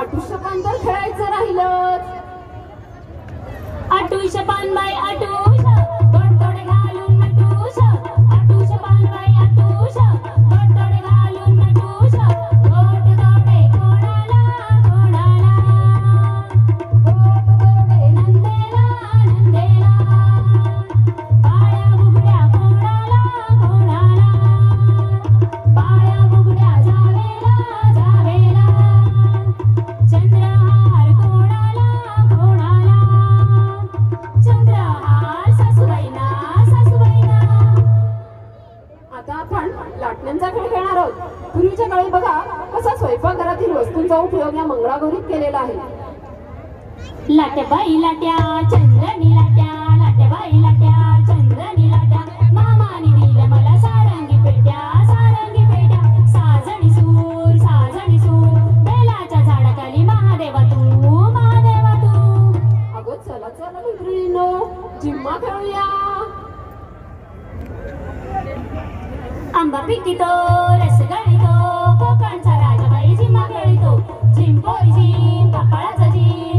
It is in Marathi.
आटुष्यपान तर खेळायचं राहिलं. आटुष्यपान बाई आटुष गोडतोडे घालून नटूश. आटुष्यपान बाई आटुष गोडतोडे घालून नटूश. गोडतोडे कोणाला कोणाला गोडतोडे नंदेला नंदेला. बाळ्या बुगड्या कोणाला कोणाला बाळ्या बुगड्या जावेला जावेला. चंद्रहार कोणाला कोणाला चंद्रहार सासूबाईना सासूबाईना. आता आपण लाटण्यांचा खेळ खेळणार आहोत. पूर्वीच्या काळी बघा कसा स्वयंपाकघरातील वस्तूंचा उपयोग या मंगळागौरीत केलेला आहे. लाट्याबाई लाट्या चंद्रनी लाट्या लाट्याबाई लाट्या चंद्रनी लाट्या. मामानी दिलं मला सारंगी पेट्या सारंगी पेट्या. साजणी सूर बेलाच्या झाडाखाली महादेवा तू महादेवा तू. अगं चला चला मैत्रिणींनो, जिम्मा खेळूया. आंबा पिकितो रस गळितो कोकणचा राजाबाई झिम्मा खेळितो. झिम्पोरी झिम कपाळाचा झिम